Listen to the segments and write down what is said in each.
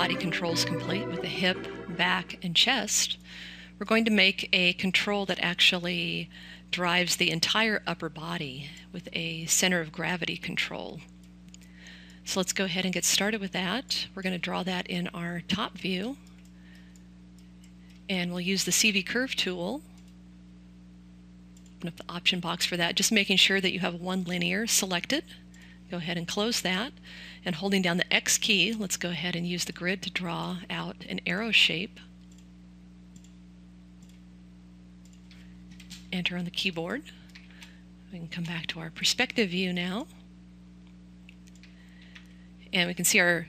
body controls complete with the hip, back, and chest, we're going to make a control that actually drives the entire upper body with a center of gravity control. So let's go ahead and get started with that. We're going to draw that in our top view, and we'll use the CV Curve tool. Open up the option box for that, just making sure that you have one linear selected. Go ahead and close that, and holding down the X key, let's go ahead and use the grid to draw out an arrow shape. Enter on the keyboard. We can come back to our perspective view now, and we can see our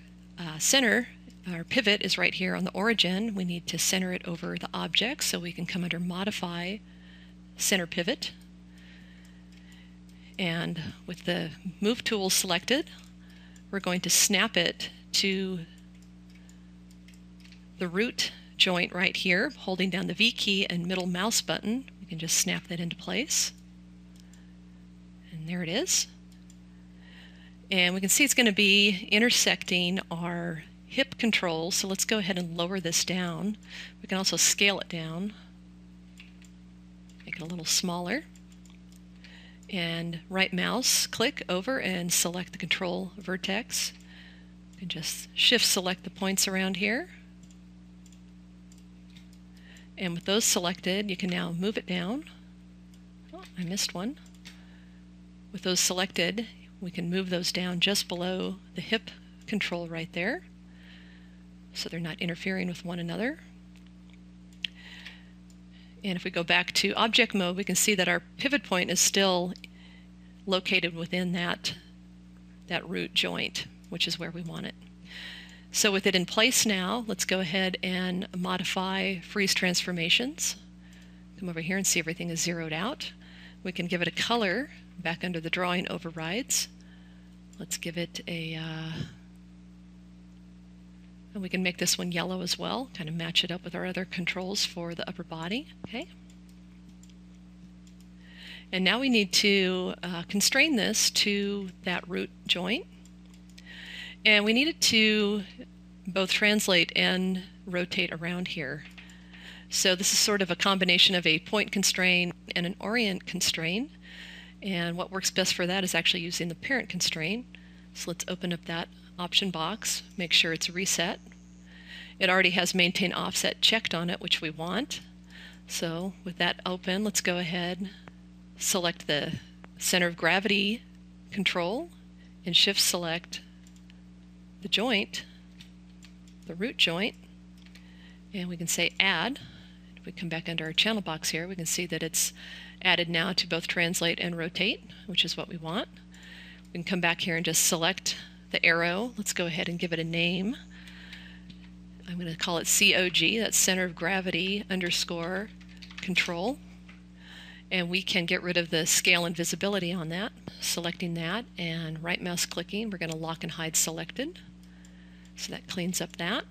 center, our pivot is right here on the origin. We need to center it over the object, so we can come under Modify, Center Pivot. And with the Move tool selected, we're going to snap it to the root joint right here, holding down the V key and middle mouse button. We can just snap that into place. And there it is. And we can see it's going to be intersecting our hip control, so let's go ahead and lower this down. We can also scale it down, make it a little smaller. And right mouse click over and select the control vertex. You can just shift select the points around here. And with those selected, you can now move it down. Oh, I missed one. With those selected, we can move those down just below the hip control right there, so they're not interfering with one another. And if we go back to object mode, we can see that our pivot point is still located within that root joint, which is where we want it. So with it in place now, let's go ahead and modify freeze transformations. Come over here and see everything is zeroed out. We can give it a color back under the drawing overrides. Let's give it a, and we can make this one yellow as well, kind of match it up with our other controls for the upper body. Okay. And now we need to constrain this to that root joint. And we need it to both translate and rotate around here. So this is sort of a combination of a point constraint and an orient constraint. And what works best for that is actually using the parent constraint. So let's open up that option box, make sure it's reset. It already has maintain offset checked on it, which we want. So with that open, let's go ahead, select the center of gravity control, and shift select the joint, the root joint, and we can say add. If we come back under our channel box here, we can see that it's added now to both translate and rotate, which is what we want. We can come back here and just select the arrow. Let's go ahead and give it a name. I'm going to call it COG, that's center of gravity underscore control. And we can get rid of the scale and visibility on that, selecting that and right mouse clicking. We're going to lock and hide selected. So that cleans up that.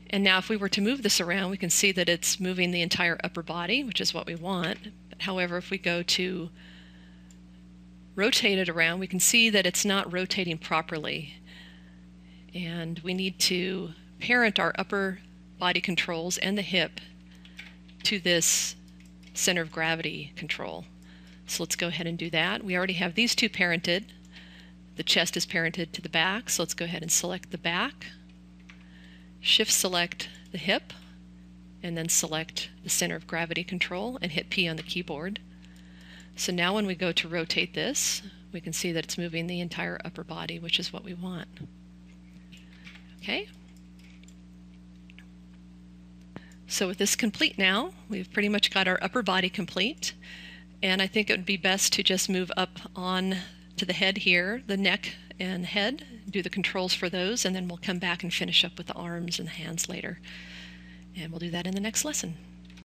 And now if we were to move this around, we can see that it's moving the entire upper body, which is what we want. However, if we go to rotate it around, we can see that it's not rotating properly. And we need to parent our upper body controls and the hip to this center of gravity control. So let's go ahead and do that. We already have these two parented. The chest is parented to the back, so let's go ahead and select the back. Shift select the hip, and then select the center of gravity control and hit P on the keyboard. So now when we go to rotate this, we can see that it's moving the entire upper body, which is what we want. Okay. So with this complete now, we've pretty much got our upper body complete, and I think it would be best to just move up on to the head here, the neck and head, do the controls for those, and then we'll come back and finish up with the arms and the hands later. And we'll do that in the next lesson.